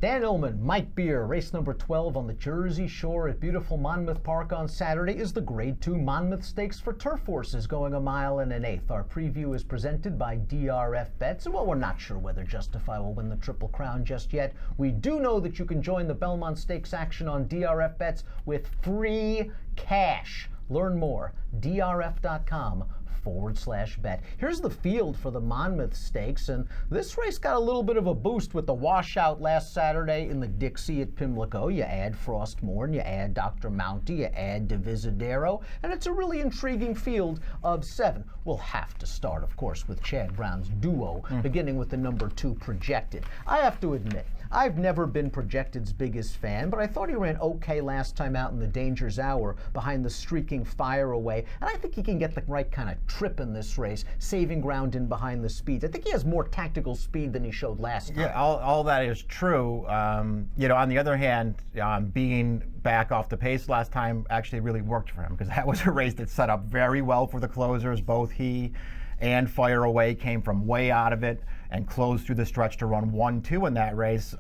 Dan Illman, Mike Beer, race number 12 on the Jersey Shore at beautiful Monmouth Park on Saturday is the Grade 2 Monmouth Stakes for turf horses going 1 1/8 Our preview is presented by DRFTV. And while we're not sure whether Justify will win the Triple Crown just yet, we do know that you can join the Belmont Stakes action on DRFTV with free cash. Learn more, drf.com/bet. Here's the field for the Monmouth Stakes, and this race got a little bit of a boost with the washout last Saturday in the Dixie at Pimlico. You add Frostmourne, you add Dr. Mounty, you add Divisadero, and it's a really intriguing field of 7. We'll have to start, of course, with Chad Brown's duo, beginning with the number 2 Projected. I have to admit, I've never been Projected's biggest fan, but I thought he ran okay last time out in the Danger's Hour behind the Streaking Fire Away, and I think he can get the right kind of trip in this race, saving ground in behind the speeds. I think he has more tactical speed than he showed last time. Yeah, all that is true. You know, on the other hand, being back off the pace last time actually really worked for him, because that was a race that set up very well for the closers. Both he and Fire Away came from way out of it and closed through the stretch to run 1-2 in that race.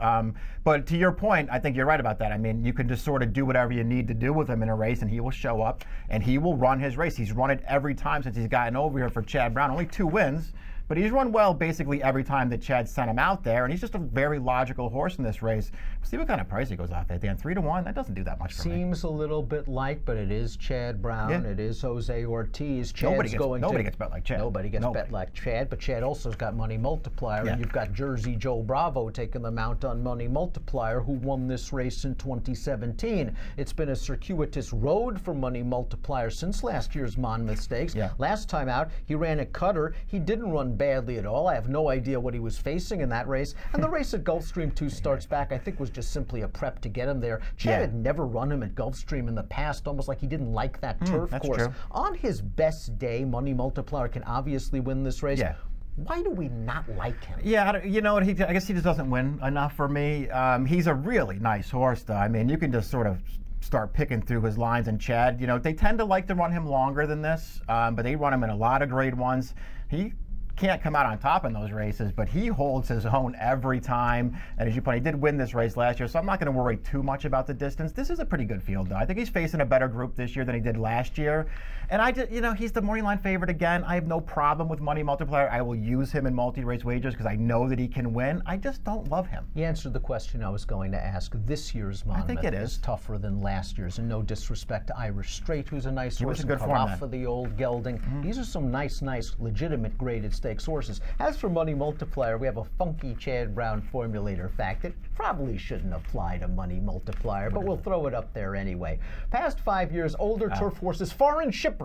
But to your point, I think you're right about that. I mean, you can just sort of do whatever you need to do with him in a race, and he will show up, and he will run his race. He's run it every time since he's gotten over here for Chad Brown. Only 2 wins, but he's run well basically every time that Chad sent him out there, and he's just a very logical horse in this race. See what kind of price he goes off at, Dan. 3 to 1, that doesn't do that much for me. Seems a little bit light, but it is Chad Brown. Yeah. It is Jose Ortiz. Nobody gets bet like Chad. Nobody gets bet like Chad, but Chad also's got Money Multiplier, and you've got Jersey Joe Bravo taking the mount on Money Multiplier, who won this race in 2017. It's been a circuitous road for Money Multiplier since last year's Monmouth Stakes. Yeah. Last time out, he ran at Cutter. He didn't run badly at all. I have no idea what he was facing in that race. And the race at Gulfstream 2 starts back, I think, was just simply a prep to get him there. Chad had never run him at Gulfstream in the past, almost like he didn't like that turf course. True. On his best day, Money Multiplier can obviously win this race. Yeah. Why do we not like him? Yeah, you know, I guess he just doesn't win enough for me. He's a really nice horse, though. I mean, you can just sort of start picking through his lines. And Chad, you know, they tend to like to run him longer than this, but they run him in a lot of grade 1s. He can't come out on top in those races, but he holds his own every time. And as you point, he did win this race last year, so I'm not going to worry too much about the distance. This is a pretty good field, though. I think he's facing a better group this year than he did last year. And you know, he's the morning line favorite again. I have no problem with Money Multiplier. I will use him in multi-race wagers because I know that he can win. I just don't love him. He answered the question I was going to ask. This year's Monmouth is tougher than last year's, and no disrespect to Irish Straight, who's a nice horse, and Carafa, the old gelding. These are some nice, legitimate graded stakes horses. As for Money Multiplier, we have a funky Chad Brown formulator fact that probably shouldn't apply to Money Multiplier, but we'll throw it up there anyway. Past 5 years, older turf horses, foreign shippers.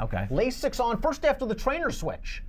Okay. Lasix on first after the trainer switch.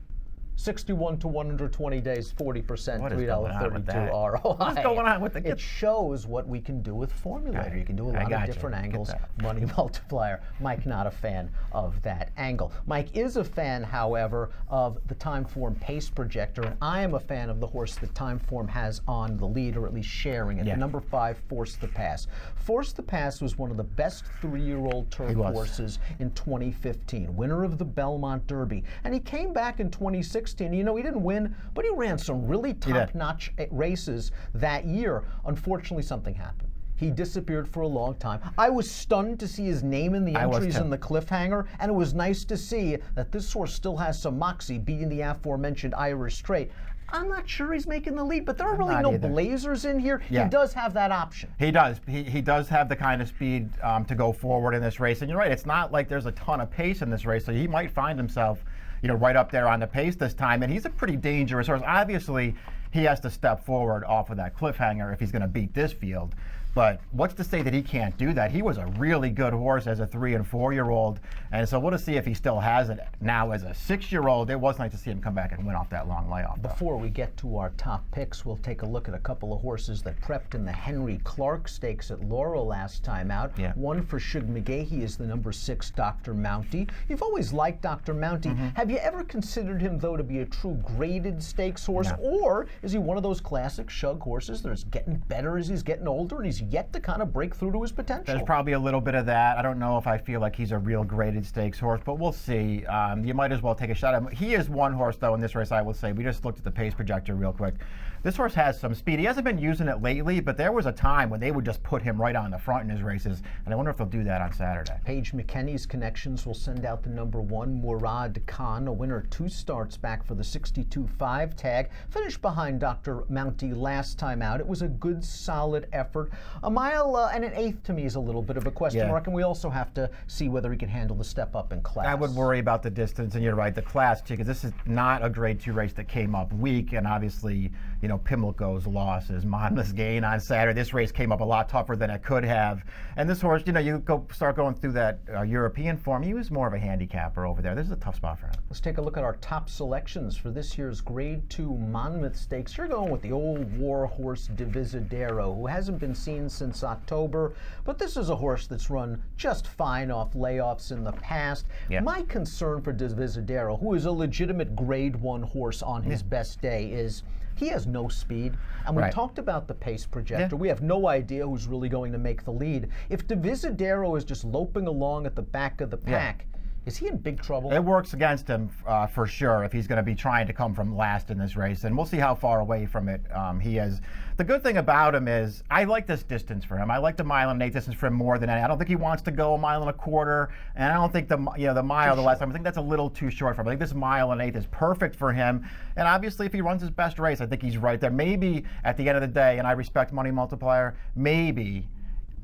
61 to 120 days, 40%, $3.32 ROI. What is going on with the... It shows what we can do with formulator. You can do a lot of different angles. Money Multiplier. Mike, not a fan of that angle. Mike is a fan, however, of the Timeform Pace Projector, and I am a fan of the horse that Timeform has on the lead, or at least sharing it. The number 5, Force the Pass. Force the Pass was one of the best 3-year-old turf horses in 2015. Winner of the Belmont Derby. And he came back in 2016. You know, he didn't win, but he ran some really top-notch races that year. Unfortunately, something happened. He disappeared for a long time. I was stunned to see his name in the entries in the cliffhanger, and it was nice to see that this horse still has some moxie, beating the aforementioned Irish Straight. I'm not sure he's making the lead, but there are really no blazers in here. Yeah. He does have that option. He does. He does have the kind of speed to go forward in this race. And you're right, it's not like there's a ton of pace in this race, so he might find himself, you know, right up there on the pace this time. And he's a pretty dangerous horse. Obviously, he has to step forward off of that cliffhanger if he's going to beat this field. But what's to say that he can't do that? He was a really good horse as a 3- and 4-year-old, and so we'll just see if he still has it now as a 6-year-old. It was nice to see him come back and win off that long layoff. Before we get to our top picks, we'll take a look at a couple of horses that prepped in the Henry Clark Stakes at Laurel last time out. One for Shug McGahee is the number 6, Dr. Mounty. You've always liked Dr. Mounty. Have you ever considered him, though, to be a true graded stakes horse, or is he one of those classic Shug horses that's getting better as he's getting older and he's yet to kind of break through to his potential? There's probably a little bit of that. I don't know if I feel like he's a real graded stakes horse, but we'll see. You might as well take a shot at him. He is one horse, though, in this race, I will say. We just looked at the pace projector real quick. This horse has some speed. He hasn't been using it lately, but there was a time when they would just put him right on the front in his races, and I wonder if they'll do that on Saturday. Paige McKenney's Connections will send out the #1 Murad Khan, a winner 2 starts back for the 62.5 tag. Finished behind Dr. Mounty last time out. It was a good, solid effort. A mile and an eighth to me is a little bit of a question mark, and we also have to see whether he can handle the step up in class. I would worry about the distance, and you're right, the class too, because this is not a Grade 2 race that came up weak, and obviously, you know, Pimlico's loss is Monmouth's gain on Saturday. This race came up a lot tougher than it could have, and this horse, you know, you start going through that European form. He was more of a handicapper over there. This is a tough spot for him. Let's take a look at our top selections for this year's Grade 2 Monmouth Stakes. You're going with the old war horse Divisadero, who hasn't been seen since October, but this is a horse that's run just fine off layoffs in the past. My concern for Divisadero, who is a legitimate Grade 1 horse on his best day, is he has no speed. And we talked about the pace projector. We have no idea who's really going to make the lead. If Divisadero is just loping along at the back of the pack, is he in big trouble? It works against him for sure if he's going to be trying to come from last in this race, and we'll see how far away from it he is. The good thing about him is I like this distance for him. I like the 1.8 mile distance for him more than any. I don't think he wants to go 1.25 miles, and I don't think the mile the last time. I think that's a little too short for him. I think this 1.8 miles is perfect for him, and obviously if he runs his best race, I think he's right there. Maybe at the end of the day, and I respect Money Multiplier, maybe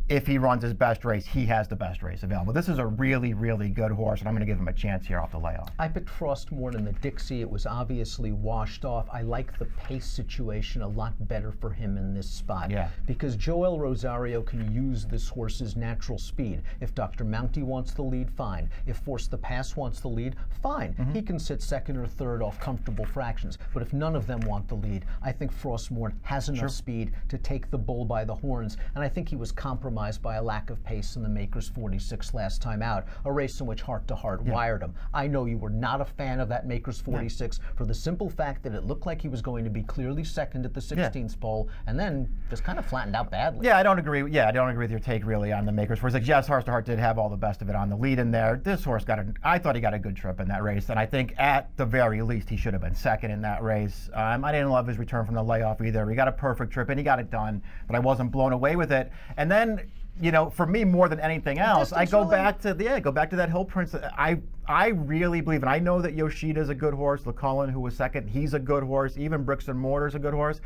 if he runs his best race, he has the best race available. This is a really, really good horse, and I'm going to give him a chance here off the layoff. I picked Frostmorn in the Dixie. It was obviously washed off. I like the pace situation a lot better for him in this spot. Because Joel Rosario can use this horse's natural speed. If Dr. Mounty wants the lead, fine. If Force the Pass wants the lead, fine. He can sit second or third off comfortable fractions. But if none of them want the lead, I think Frostmorn has enough speed to take the bull by the horns, and I think he was compromised by a lack of pace in the Makers 46 last time out, a race in which Heart to Heart wired him. I know you were not a fan of that Makers 46 for the simple fact that it looked like he was going to be clearly second at the 16th pole, and then just kind of flattened out badly. I don't agree. I don't agree with your take really on the Makers 46. Yes, Heart to Heart did have all the best of it on the lead in there. This horse I thought he got a good trip in that race, and I think at the very least he should have been second in that race. I didn't love his return from the layoff either. He got a perfect trip and he got it done, but I wasn't blown away with it. And then, you know, for me more than anything else, I go back to that Hill Prince. I really believe, and I know that Yoshida's a good horse. LeCullen, who was second, he's a good horse. Even Bricks and Mortar's a good horse.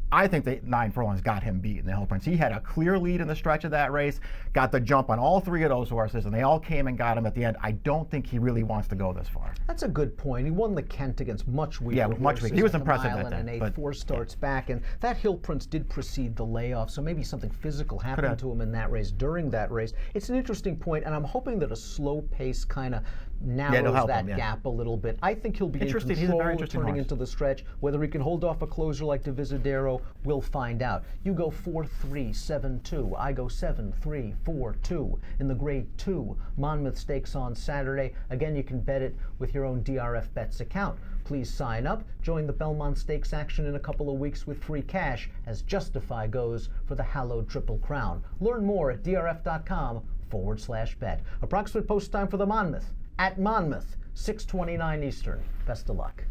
I think that 9 furlongs got him beat in the Hill Prince. He had a clear lead in the stretch of that race, got the jump on all 3 of those horses, and they all came and got him at the end. I don't think he really wants to go this far. That's a good point. He won the Kent against much weaker horses. Much weaker. He was impressive at that day. 4 starts back, and that Hill Prince did precede the layoff, so maybe something physical happened to him in that race, during that race. It's an interesting point, and I'm hoping that a slow pace kind of narrows that gap a little bit. I think he'll be in control turning into the stretch. Whether he can hold off a closer like Divisadero, we'll find out. You go 4-3-7-2. I go 7-3-4-2 in the Grade 2 Monmouth Stakes on Saturday. Again, you can bet it with your own DRF Bets account. Please sign up. Join the Belmont Stakes action in a couple of weeks with free cash as Justify goes for the hallowed Triple Crown. Learn more at drf.com/bet. Approximate post time for the Monmouth at Monmouth, 6:29 Eastern. Best of luck.